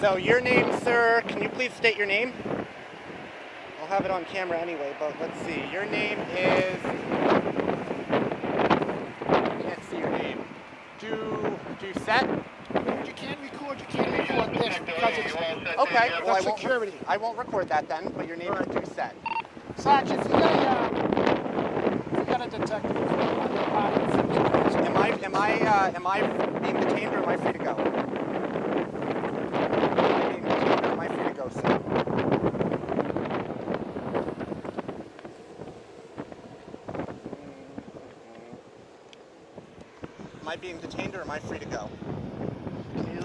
So your name, sir, can you please state your name? I'll have it on camera anyway, but let's see. Your name is... I can't see your name. Doucette? You can't record this because it's Okay, well security. I won't record that then, but your name is Doucette. Sergeant, if you got a detective, Am I being detained or am I free to go? Am I free to go, sir? Am I being detained or am I free to go? Can you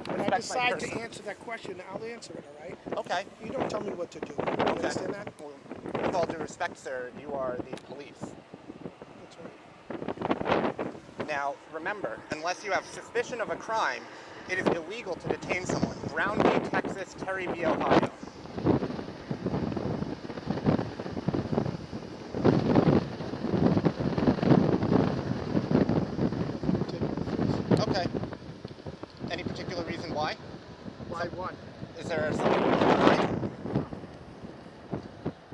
when I decide to answer that question, I'll answer it, all right? Okay. You don't tell me what to do. Okay. You understand that? Well, with all due respect, sir, you are the police. That's right. Now, remember, unless you have suspicion of a crime, it is illegal to detain someone. Brown v. Texas, Terry v. Ohio. Okay. Any particular reason why? Why what? Is there something behind?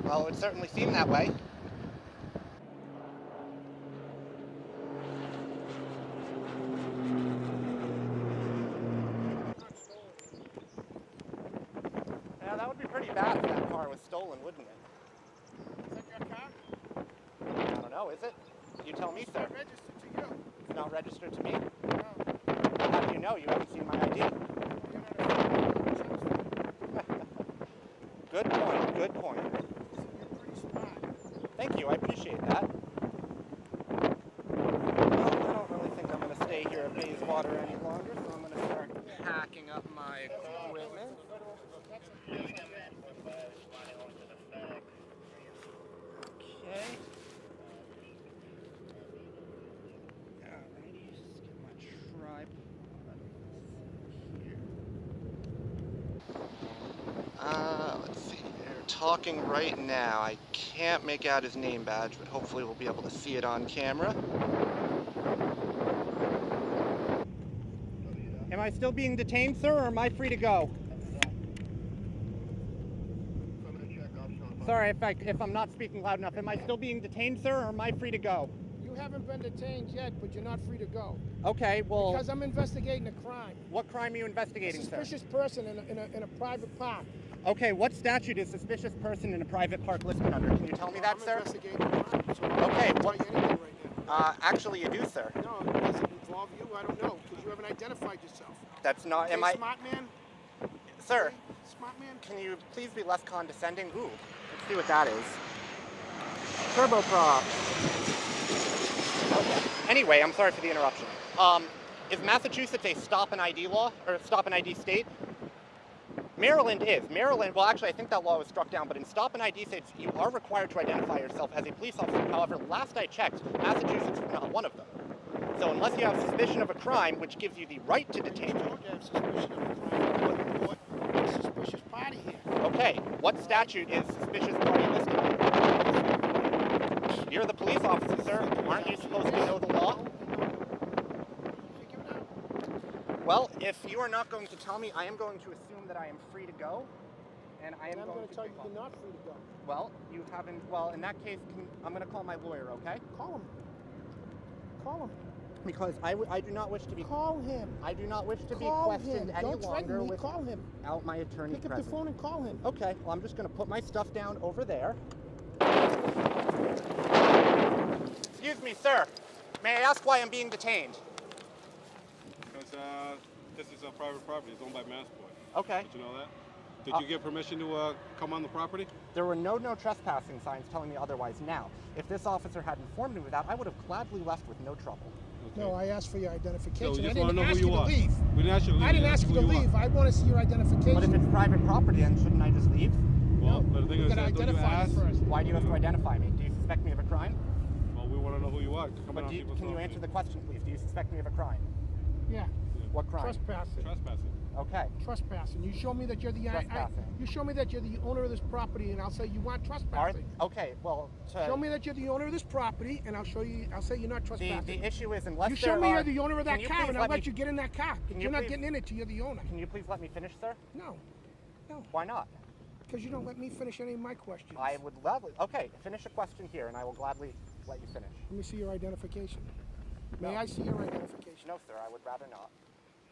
Well, it would certainly seem that way. Yeah, that would be pretty bad if that car was stolen, wouldn't it? Is that your car? I don't know, is it? You tell me, It's sir. not registered to you. It's not registered to me? No. How do you know? You haven't seen my ID. You're not a Good point, good point. You're pretty smart. Thank you, I appreciate that. Well, I don't really think I'm going to stay here at Bayswater any longer, so I'm going to start packing up my equipment. Okay. Alrighty, just get my tripod here. Let's see. They're talking right now. I can't make out his name badge, but hopefully we'll be able to see it on camera. Am I still being detained, sir, or am I free to go? Sorry if I'm not speaking loud enough. Am I still being detained, sir, or am I free to go? You haven't been detained yet, but you're not free to go. Okay, well... Because I'm investigating a crime. What crime are you investigating, sir? A suspicious person in a private park. Okay, what statute is suspicious person in a private park listed under? Can you tell me that, I'm sir? investigating a crime, so I Okay, can't tell you anything right now. Actually you do, sir. No, does it involve you? I don't know, because you haven't identified yourself. That's not... Okay, Am I... smart man? Sir, Smart man? can you please be less condescending? Ooh, let's see what that is. Turboprop. Okay. Anyway, I'm sorry for the interruption. Is Massachusetts a stop and ID law, or stop and ID state? Maryland is. Maryland, well actually I think that law was struck down, but in stop and ID states you are required to identify yourself as a police officer. However, last I checked, Massachusetts is not one of them. So unless you have suspicion of a crime, which gives you the right to detain you. Don't have suspicion of a crime. What suspicious party here? Okay, what statute is suspicious party listed under? You're the police officer, sir. Aren't you supposed to know the law? Figure it out. Well, if you are not going to tell me, I am going to assume that I am free to go, and I am And I'm going going to tell you you're not free to go. Well, you haven't. Well, in that case, I'm going to call my lawyer. Okay? Call him. Call him. Because I do not wish to be. Call him. I do not wish to be Call questioned him. any Don't longer threaten me. without Call him. my attorney Pick up present. the phone and call him. Okay. Well, I'm just going to put my stuff down over there. Excuse me, sir. May I ask why I'm being detained? Because this is a private property. It's owned by Massport. Okay. Did you know that? Did you get permission to come on the property? There were no trespassing signs telling me otherwise. Now, if this officer had informed me of that, I would have gladly left with no trouble. Okay. No, I asked for your identification. So we I just want to didn't know ask who you you to are. leave. We didn't ask you to leave. I didn't ask you to who leave. I want to see your identification. But if it's private property, then shouldn't I just leave? Well, No, but the thing you is gotta that don't you identify ask? first. Why do you have to identify me? Do you suspect me of a crime? Well, we want to know who you are. Come But on people's can you property. answer the question, please? Do you suspect me of a crime? Yeah. What crime? Trespassing. Trespassing. Okay. Trespassing. You show me that you're the Trespassing. you show me that you're the owner of this property, and I'll say you want trespassing. Okay. Well, Show me that you're the owner of this property, and I'll say you're not trespassing. the issue is unless you show there me are, you're the owner of that car, and I'll let me, you get in that car. You're not getting in it till you're the owner. Can you please let me finish, sir? No. Why not? Because you don't let me finish any of my questions. I would gladly. Okay, finish a question here, and I will gladly let you finish. Let me see your identification. No. May I see your identification? No, sir. I would rather not.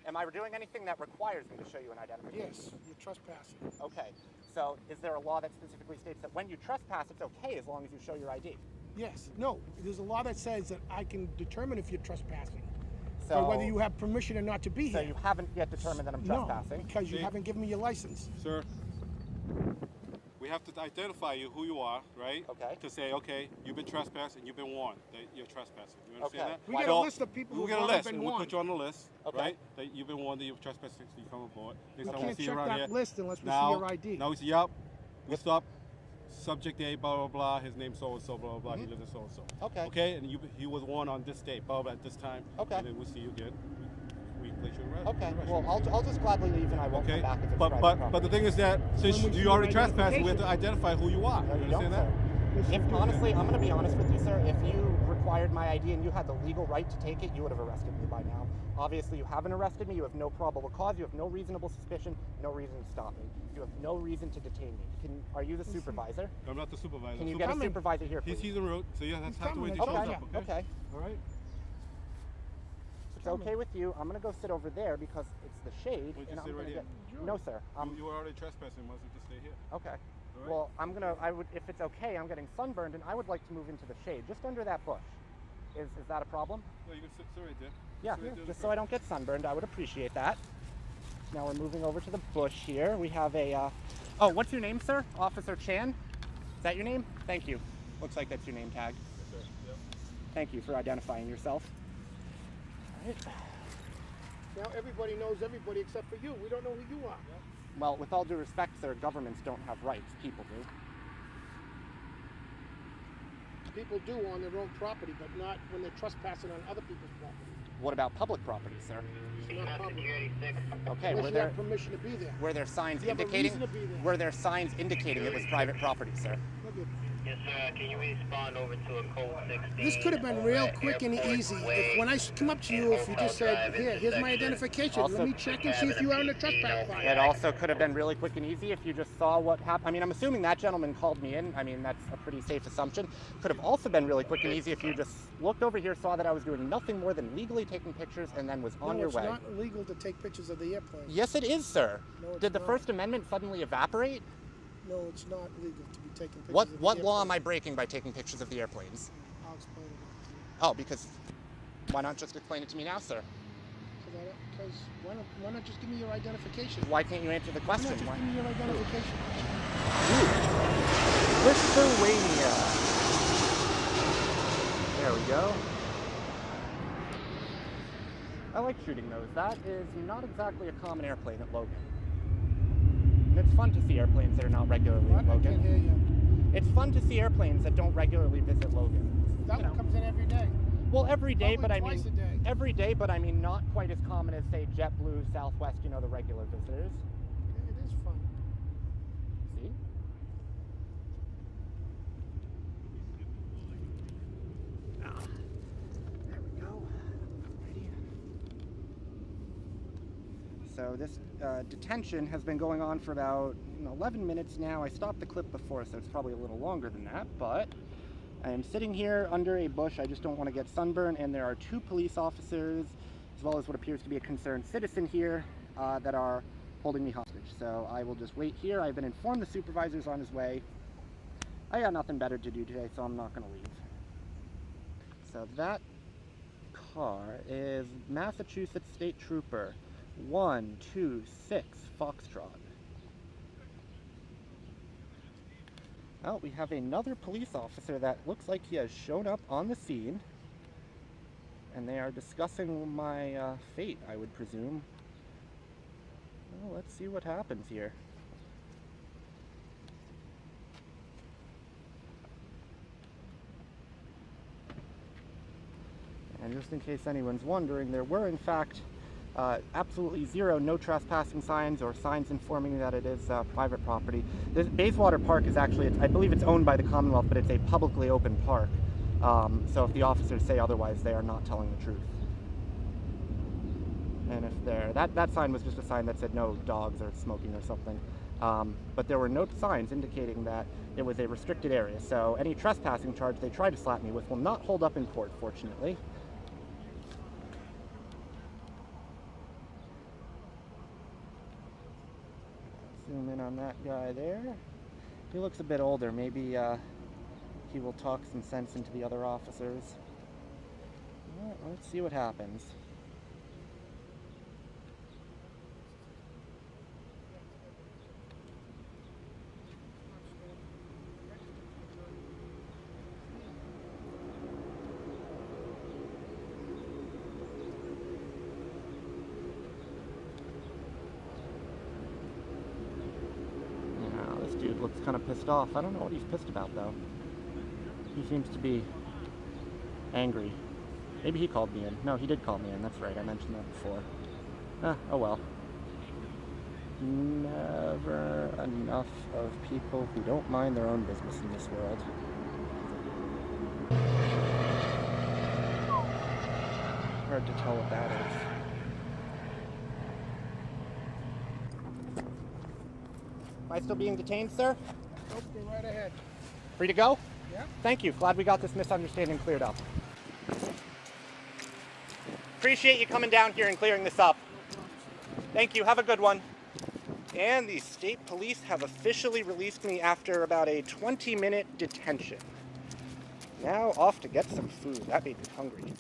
Am I doing anything that requires me to show you an identification? Yes, you're trespassing. Okay. So, is there a law that specifically states that when you trespass, it's okay as long as you show your ID? Yes. No. There's a law that says that I can determine if you're trespassing. So, or whether you have permission or not to be so here. you haven't yet determined that I'm trespassing? No, because you haven't given me your license. Sir, we have to identify you, who you are, right? Okay. To say, okay, you've been trespassing, you've been warned that you're trespassing. You understand Okay. that? We get a list of people we who've get a already list, been and we'll warned. put you on the list, Okay. right? That you've been warned that you're trespassing, so you come aboard. Next We time we can't see you check around that here. list unless we now, see your ID. Now we say, yup, we stop. Subject A, blah, blah, blah, his name's so-and-so, blah, blah, blah, he lives in so-and-so. Okay. Okay, and he was warned on this date, blah, blah, at this time. Okay. And then we'll see you again. We place you in arrest. Okay. Well, I'll just gladly leave, and I won't come back if it's private property. But the thing is that since When we see you already your trespassed, we have to identification. identify who you are. No, you understand don't, that? sir. Yes, you do. Honestly, I'm going to be honest with you, sir. If you required my ID and you had the legal right to take it, you would have arrested me by now. Obviously, you haven't arrested me. You have no probable cause. You have no reasonable suspicion. No reason to stop me. You have no reason to detain me. Are you the supervisor? I'm not the supervisor. Can you get a supervisor here, please? He's en route, so you have to coming. wait till he shows Okay. up, okay? Okay. All right? If it's okay with you, I'm going to go sit over there because it's the shade. Why don't you and I'm sit right gonna here? get... No, sir. You were already trespassing, might as well just stay here. Okay. All right? Well, if it's okay, I'm getting sunburned, and I would like to move into the shade, just under that bush. Is that a problem? No, you can sit right there. Yeah, Sit right there in just the so I don't get sunburned, I would appreciate that. Now we're moving over to the bush here. We have a, oh, what's your name, sir? Officer Chan? Is that your name? Thank you. Looks like that's your name tag. Yes, sir. Yep. Thank you for identifying yourself. All right. Now everybody knows everybody except for you. We don't know who you are. Well, with all due respect, sir, governments don't have rights. People do. People do on their own property, but not when they're trespassing on other people's property. What about public property, sir? It's not public. Okay, Unless you have permission to be there. were there signs You have a indicating? reason to be there. Were there signs indicating it was private property, sir? Look at Yes, sir. Can you respond over to a code 16? this could have been real quick and Airport easy Way if when I come up to you, if you just said, Hotel Drive here's my intersection. identification. Also- Let me check and see if you are in a trespass file. It also could have been really quick and easy if you just saw what happened. I mean, I'm assuming that gentleman called me in. I mean, that's a pretty safe assumption. Could have also been really quick and easy if you just looked over here, saw that I was doing nothing more than legally taking pictures, and then was on No, your it's way. not illegal to take pictures of the airplane. Yes, it is, sir. No, it's Did the not. First Amendment suddenly evaporate? No, it's not legal to be taking pictures What of the law am airplane. I breaking by taking pictures of the airplanes? I'll explain it to you. Oh, because why not just explain it to me now, sir? Because why not just give me your identification? Why can't you answer the Why question? not just Why? give me your identification? Lithuania. There we go. I like shooting those. That is not exactly a common airplane at Logan. And it's fun to see airplanes that are not regularly What? at I can't Logan. hear you. It's fun to see airplanes that don't regularly visit Logan. That You one know. comes in every day. Well, every day, Probably but I twice mean, a day. every day, but I mean, not quite as common as say JetBlue, Southwest. You know, the regular visitors. It is fun. See? There we go. Alrighty. So this detention has been going on for about 11 minutes now. I stopped the clip before, so it's probably a little longer than that, but I am sitting here under a bush. I just don't want to get sunburned, and there are 2 police officers, as well as what appears to be a concerned citizen here, that are holding me hostage. So I will just wait here. I've been informed the supervisor's on his way. I got nothing better to do today, so I'm not going to leave. So that car is Massachusetts State Trooper 126 Foxtrot. Oh, we have another police officer that looks like he has shown up on the scene, and they are discussing my fate, I would presume. Well, let's see what happens here. And just in case anyone's wondering, there were in fact Absolutely zero no trespassing signs or signs informing that it is private property. This Bayswater Park is actually, I believe it's owned by the Commonwealth, but it's a publicly open park. So if the officers say otherwise, they are not telling the truth. And if that sign was just a sign that said no dogs or smoking or something. But there were no signs indicating that it was a restricted area. So any trespassing charge they tried to slap me with will not hold up in court, fortunately. Zoom in on that guy there. He looks a bit older. Maybe he will talk some sense into the other officers. Well, let's see what happens. Dude looks kind of pissed off. I don't know what he's pissed about, though. He seems to be angry. Maybe he called me in. No, he did call me in. That's right. I mentioned that before. Oh well. Never enough of people who don't mind their own business in this world. Hard to tell what that is. Am I still being detained, sir? Nope, go right ahead. Free to go? Yeah. Thank you. Glad we got this misunderstanding cleared up. Appreciate you coming down here and clearing this up. Thank you. Have a good one. And the state police have officially released me after about a 20-minute detention. Now off to get some food. That made me hungry.